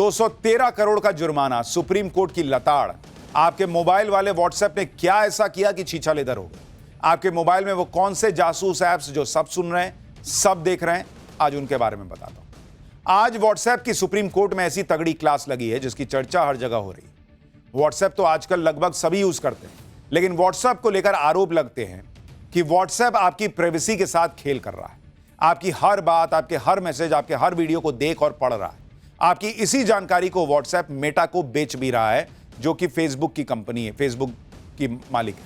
213 करोड़ का जुर्माना, supreme court की लताड़। आपके मोबाइल वाले व्हाट्सएप ने क्या ऐसा किया कि छीछालेदर हो गए? आपके मोबाइल में वो कौन से जासूस ऐप्स जो सब सुन रहे हैं, सब देख रहे हैं, आज उनके बारे में बताता हूं। आज व्हाट्सएप की सुप्रीम कोर्ट में ऐसी तगड़ी क्लास लगी है जिसकी चर्चा हर जगह हो रही है। व्हाट्सएप तो आजकल लगभग सभी यूज करते हैं, लेकिन व्हाट्सएप को लेकर आरोप लगते हैं कि व्हाट्सएप आपकी प्राइवेसी के साथ खेल कर रहा है। आपकी हर बात, आपके हर मैसेज, आपके हर वीडियो को देख और पढ़ रहा है। आपकी इसी जानकारी को व्हाट्सएप मेटा को बेच भी रहा है, जो कि फेसबुक की कंपनी है, फेसबुक की मालिक है।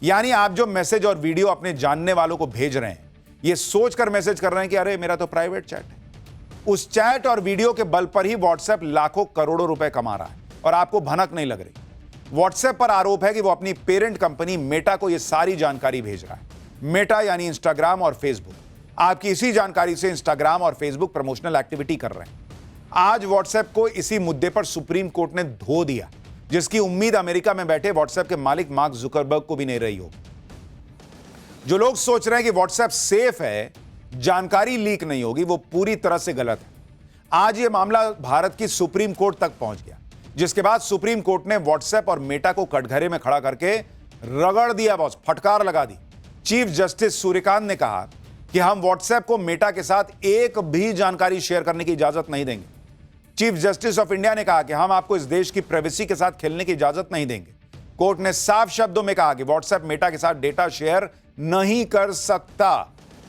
यानी आप जो मैसेज और वीडियो अपने जानने वालों को भेज रहे हैं, ये सोचकर मैसेज कर रहे हैं कि अरे मेरा तो प्राइवेट चैट है। उस चैट और वीडियो के बल पर ही व्हाट्सएप लाखों करोड़ों रुपए कमा रहा है और आपको भनक नहीं लग रही। व्हाट्सएप पर आरोप है कि वो अपनी पेरेंट कंपनी मेटा को यह सारी जानकारी भेज रहा है। मेटा यानी इंस्टाग्राम और फेसबुक। आपकी इसी जानकारी से इंस्टाग्राम और फेसबुक प्रमोशनल एक्टिविटी कर रहे हैं। आज व्हाट्सएप को इसी मुद्दे पर सुप्रीम कोर्ट ने धो दिया, जिसकी उम्मीद अमेरिका में बैठे व्हाट्सएप के मालिक मार्क जुकरबर्ग को भी नहीं रही हो। जो लोग सोच रहे हैं कि व्हाट्सएप सेफ है, जानकारी लीक नहीं होगी, वो पूरी तरह से गलत है। आज यह मामला भारत की सुप्रीम कोर्ट तक पहुंच गया, जिसके बाद सुप्रीम कोर्ट ने व्हाट्सएप और मेटा को कटघरे में खड़ा करके रगड़ दिया, बॉस, फटकार लगा दी। चीफ जस्टिस सूर्यकांत ने कहा कि हम व्हाट्सएप को मेटा के साथ एक भी जानकारी शेयर करने की इजाजत नहीं देंगे। चीफ जस्टिस ऑफ इंडिया ने कहा कि हम आपको इस देश की प्राइवेसी के साथ खेलने की इजाजत नहीं देंगे। कोर्ट ने साफ शब्दों में कहा कि व्हाट्सएप मेटा के साथ डेटा शेयर नहीं कर सकता।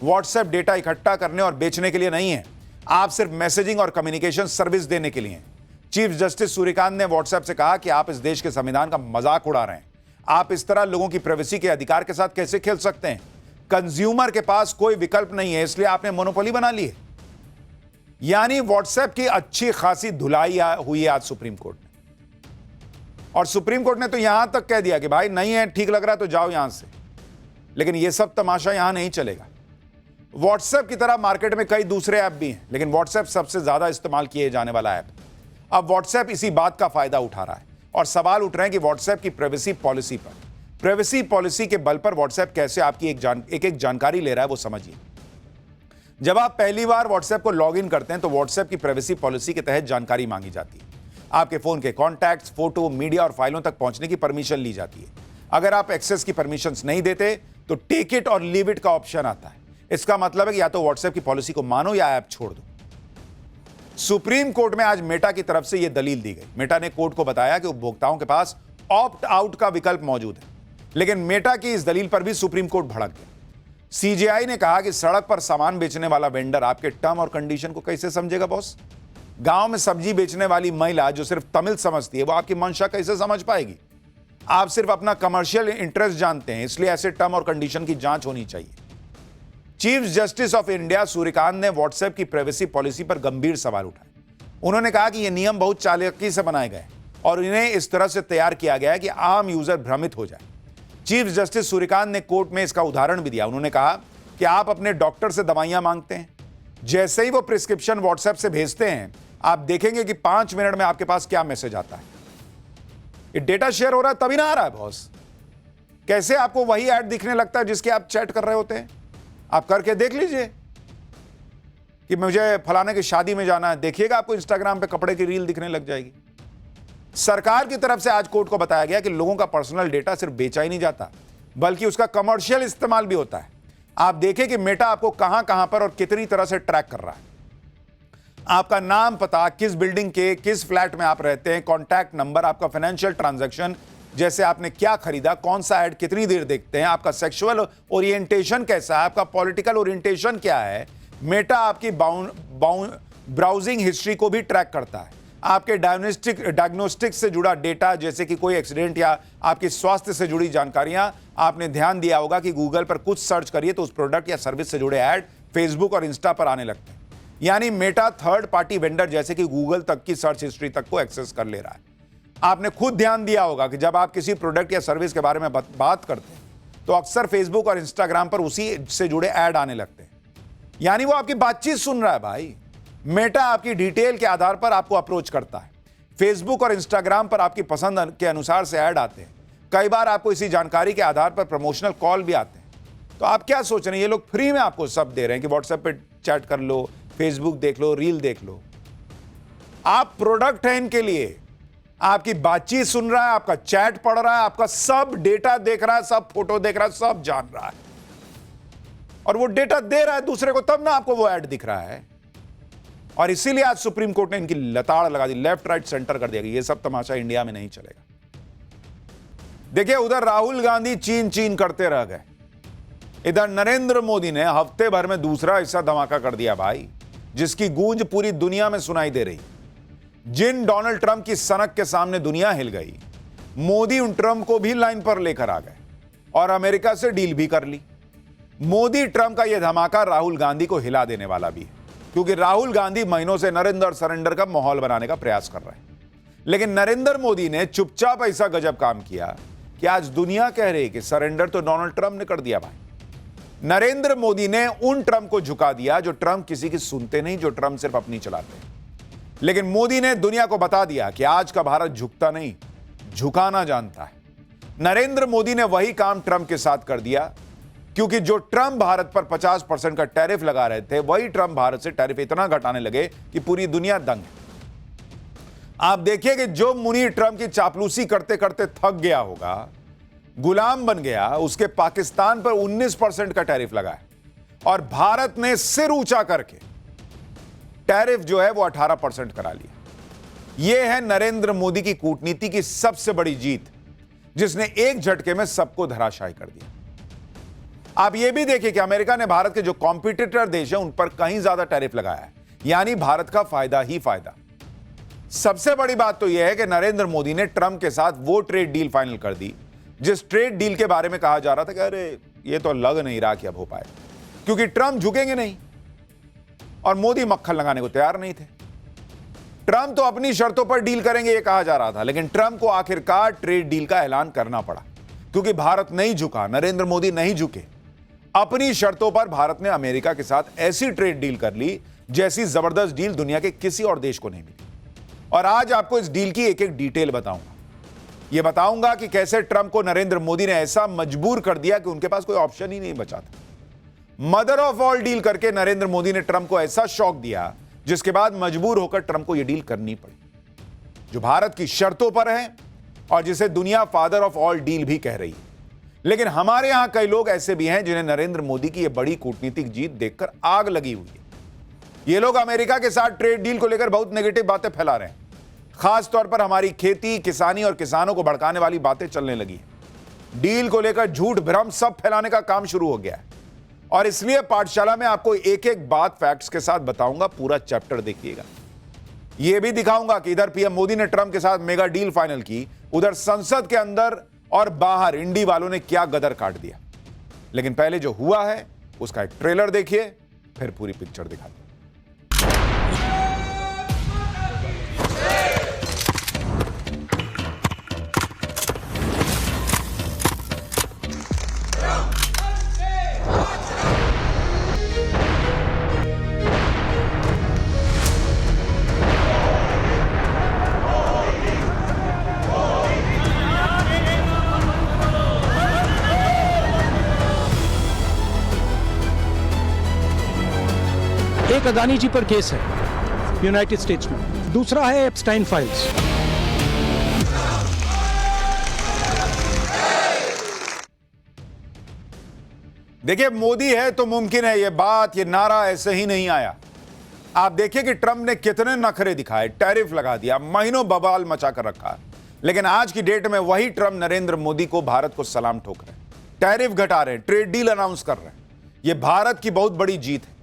व्हाट्सएप डेटा इकट्ठा करने और बेचने के लिए नहीं है, आप सिर्फ मैसेजिंग और कम्युनिकेशन सर्विस देने के लिए हैं। चीफ जस्टिस सूर्यकांत ने व्हाट्सएप से कहा कि आप इस देश के संविधान का मजाक उड़ा रहे हैं। आप इस तरह लोगों की प्राइवेसी के अधिकार के साथ कैसे खेल सकते हैं? कंज्यूमर के पास कोई विकल्प नहीं है, इसलिए आपने मोनोपोली बना ली है। यानी व्हाट्सएप की अच्छी खासी धुलाई हुई है आज सुप्रीम कोर्ट में। और सुप्रीम कोर्ट ने तो यहां तक कह दिया कि भाई नहीं है, ठीक लग रहा है तो जाओ यहां से। लेकिन यह सब तमाशा यहां नहीं चलेगा। व्हाट्सएप की तरह मार्केट में कई दूसरे ऐप भी हैं, लेकिन व्हाट्सएप सबसे ज्यादा इस्तेमाल किए जाने वाला ऐप। अब व्हाट्सएप इसी बात का फायदा उठा रहा है और सवाल उठ रहे हैं कि व्हाट्सएप की प्राइवेसी पॉलिसी पर, प्राइवेसी पॉलिसी के बल पर व्हाट्सएप कैसे आपकी एक जानकारी ले रहा है, वो समझिए। जब आप पहली बार व्हाट्सएप को लॉग इन करते हैं तो व्हाट्सएप की प्राइवेसी पॉलिसी के तहत जानकारी मांगी जाती है। आपके फोन के कॉन्टैक्ट्स, फोटो, मीडिया और फाइलों तक पहुंचने की परमिशन ली जाती है। अगर आप एक्सेस की परमिशंस नहीं देते तो टेक इट और लीव इट का ऑप्शन आता है। इसका मतलब है कि या तो व्हाट्सएप की पॉलिसी को मानो या ऐप छोड़ दो। सुप्रीम कोर्ट में आज मेटा की तरफ से यह दलील दी गई। मेटा ने कोर्ट को बताया कि उपभोक्ताओं के पास ऑप्ट आउट का विकल्प मौजूद है, लेकिन मेटा की इस दलील पर भी सुप्रीम कोर्ट भड़क गया। सीजेआई ने कहा कि सड़क पर सामान बेचने वाला वेंडर आपके टर्म और कंडीशन को कैसे समझेगा बॉस? गांव में सब्जी बेचने वाली महिला जो सिर्फ तमिल समझती है, वो आपकी मंशा कैसे समझ पाएगी? आप सिर्फ अपना कमर्शियल इंटरेस्ट जानते हैं, इसलिए ऐसे टर्म और कंडीशन की जांच होनी चाहिए। Chief justice of India Suryakant ने व्हाट्सएप की प्राइवेसी पॉलिसी पर गंभीर सवाल उठाए। उन्होंने कहा कि ये नियम बहुत चालाकी से बनाए गए और इन्हें इस तरह से तैयार किया गया है कि आम यूजर भ्रमित हो जाए। चीफ जस्टिस सूर्यकांत ने कोर्ट में इसका उदाहरण भी दिया। उन्होंने कहा कि आप अपने डॉक्टर से दवाइयां मांगते हैं, जैसे ही वो प्रिस्क्रिप्शन व्हाट्सएप से भेजते हैं, आप देखेंगे कि 5 मिनट में आपके पास क्या मैसेज आता है। ये डेटा शेयर हो रहा है तभी ना आ रहा है बॉस। कैसे आपको वही ऐड दिखने लगता है जिसके आप चैट कर रहे होते हैं? आप करके देख लीजिए कि मुझे फलाने की शादी में जाना है, देखिएगा आपको इंस्टाग्राम पे कपड़े की रील दिखने लग जाएगी। सरकार की तरफ से आज कोर्ट को बताया गया कि लोगों का पर्सनल डेटा सिर्फ बेचा ही नहीं जाता, बल्कि उसका कमर्शियल इस्तेमाल भी होता है। आप देखें कि मेटा आपको कहां कहां पर और कितनी तरह से ट्रैक कर रहा है। आपका नाम, पता, किस बिल्डिंग के किस फ्लैट में आप रहते हैं, कॉन्टैक्ट नंबर, आपका फाइनेंशियल ट्रांजैक्शन, जैसे आपने क्या खरीदा, कौन सा ऐड कितनी देर देखते हैं, आपका सेक्सुअल ओरिएंटेशन कैसा है, आपका पॉलिटिकल ओरिएंटेशन क्या है। मेटा आपकी ब्राउजिंग हिस्ट्री को भी ट्रैक करता है। आपके डायग्नोस्टिक से जुड़ा डेटा, जैसे कि कोई एक्सीडेंट या आपकी स्वास्थ्य से जुड़ी जानकारियां। आपने ध्यान दिया होगा कि गूगल पर कुछ सर्च करिए तो उस प्रोडक्ट या सर्विस से जुड़े ऐड फेसबुक और इंस्टा पर आने लगते हैं। यानी मेटा थर्ड पार्टी वेंडर जैसे कि गूगल तक की सर्च हिस्ट्री तक को एक्सेस कर ले रहा है। आपने खुद ध्यान दिया होगा कि जब आप किसी प्रोडक्ट या सर्विस के बारे में बात करते हैं तो अक्सर फेसबुक और इंस्टाग्राम पर उसी से जुड़े ऐड आने लगते हैं। यानी वो आपकी बातचीत सुन रहा है भाई। मेटा आपकी डिटेल के आधार पर आपको अप्रोच करता है। फेसबुक और इंस्टाग्राम पर आपकी पसंद के अनुसार से ऐड आते हैं। कई बार आपको इसी जानकारी के आधार पर प्रमोशनल कॉल भी आते हैं। तो आप क्या सोच रहे हैं? ये लोग फ्री में आपको सब दे रहे हैं कि व्हाट्सएप पे चैट कर लो, फेसबुक देख लो, रील देख लो। आप प्रोडक्ट हैं इनके लिए। आपकी बातचीत सुन रहा है, आपका चैट पढ़ रहा है, आपका सब डेटा देख रहा है, सब फोटो देख रहा है, सब जान रहा है, और वो डेटा दे रहा है दूसरे को, तब ना आपको वो ऐड दिख रहा है। और इसीलिए आज सुप्रीम कोर्ट ने इनकी लताड़ लगा दी, लेफ्ट राइट सेंटर कर दिया कि ये सब तमाशा इंडिया में नहीं चलेगा। देखिए, उधर राहुल गांधी चीन चीन करते रह गए, इधर नरेंद्र मोदी ने हफ्ते भर में दूसरा ऐसा धमाका कर दिया भाई, जिसकी गूंज पूरी दुनिया में सुनाई दे रही। जिन डोनाल्ड ट्रंप की सनक के सामने दुनिया हिल गई, मोदी उन ट्रंप को भी लाइन पर लेकर आ गए और अमेरिका से डील भी कर ली। मोदी ट्रंप का यह धमाका राहुल गांधी को हिला देने वाला भी है, क्योंकि राहुल गांधी महीनों से नरेंद्र सरेंडर का माहौल बनाने का प्रयास कर रहे हैं। लेकिन नरेंद्र मोदी ने चुपचाप ऐसा गजब काम किया कि आज दुनिया कह रही है कि सरेंडर तो डोनाल्ड ट्रंप ने कर दिया भाई। नरेंद्र मोदी ने उन ट्रंप को झुका दिया जो ट्रंप किसी की सुनते नहीं, जो ट्रंप सिर्फ अपनी चलाते हैं। लेकिन मोदी ने दुनिया को बता दिया कि आज का भारत झुकता नहीं, झुकाना जानता है। नरेंद्र मोदी ने वही काम ट्रंप के साथ कर दिया, क्योंकि जो ट्रंप भारत पर 50% का टैरिफ लगा रहे थे, वही ट्रंप भारत से टैरिफ इतना घटाने लगे कि पूरी दुनिया दंग है। आप देखिए कि जो मुनी ट्रंप की चापलूसी करते करते थक गया होगा, गुलाम बन गया, उसके पाकिस्तान पर 19% का टैरिफ लगा है, और भारत ने सिर ऊंचा करके टैरिफ जो है वो 18% करा लिया। यह है नरेंद्र मोदी की कूटनीति की सबसे बड़ी जीत, जिसने एक झटके में सबको धराशायी कर दिया। आप यह भी देखिए कि अमेरिका ने भारत के जो कॉम्पिटिटर देश हैं उन पर कहीं ज्यादा टैरिफ लगाया है, यानी भारत का फायदा ही फायदा। सबसे बड़ी बात तो यह है कि नरेंद्र मोदी ने ट्रंप के साथ वो ट्रेड डील फाइनल कर दी, जिस ट्रेड डील के बारे में कहा जा रहा था कि अरे ये तो लग नहीं रहा कि अब हो पाए, क्योंकि ट्रंप झुकेंगे नहीं और मोदी मक्खन लगाने को तैयार नहीं थे। ट्रंप तो अपनी शर्तों पर डील करेंगे ये कहा जा रहा था, लेकिन ट्रंप को आखिरकार ट्रेड डील का ऐलान करना पड़ा, क्योंकि भारत नहीं झुका, नरेंद्र मोदी नहीं झुके। अपनी शर्तों पर भारत ने अमेरिका के साथ ऐसी ट्रेड डील कर ली जैसी जबरदस्त डील दुनिया के किसी और देश को नहीं मिली। और आज आपको इस डील की एक एक डिटेल बताऊंगा। यह बताऊंगा कि कैसे ट्रंप को नरेंद्र मोदी ने ऐसा मजबूर कर दिया कि उनके पास कोई ऑप्शन ही नहीं बचा था। मदर ऑफ ऑल डील करके नरेंद्र मोदी ने ट्रंप को ऐसा शॉक दिया, जिसके बाद मजबूर होकर ट्रंप को यह डील करनी पड़ी, जो भारत की शर्तों पर है और जिसे दुनिया फादर ऑफ ऑल डील भी कह रही है। लेकिन हमारे यहां कई लोग ऐसे भी हैं जिन्हें नरेंद्र मोदी की यह बड़ी कूटनीतिक जीत देखकर आग लगी हुई है। ये लोग अमेरिका के साथ ट्रेड डील को लेकर बहुत नेगेटिव बातें फैला रहे हैं। खास तौर पर हमारी खेती, किसानी और किसानों को भड़काने वाली बातें चलने लगी हैं। डील को लेकर झूठ भ्रम सब फैलाने का काम शुरू हो गया है, और इसलिए पाठशाला में आपको एक एक बात फैक्ट्स के साथ बताऊंगा। पूरा चैप्टर देखिएगा। यह भी दिखाऊंगा कि इधर पीएम मोदी ने ट्रंप के साथ मेगा डील फाइनल की, उधर संसद के अंदर और बाहर इंडी वालों ने क्या गदर काट दिया। लेकिन पहले जो हुआ है उसका एक ट्रेलर देखिए, फिर पूरी पिक्चर दिखाते हैं। एक अदानी जी पर केस है यूनाइटेड स्टेट्स में, दूसरा है एप्स्टाइन फाइल्स। देखिए, मोदी है तो मुमकिन है, यह बात, यह नारा ऐसे ही नहीं आया। आप देखिए कि ट्रंप ने कितने नखरे दिखाए, टैरिफ लगा दिया, महीनों बवाल मचा कर रखा। लेकिन आज की डेट में वही ट्रंप नरेंद्र मोदी को भारत को सलाम ठोक रहे हैं, टैरिफ घटा रहे हैं, ट्रेड डील अनाउंस कर रहे हैं। यह भारत की बहुत बड़ी जीत है।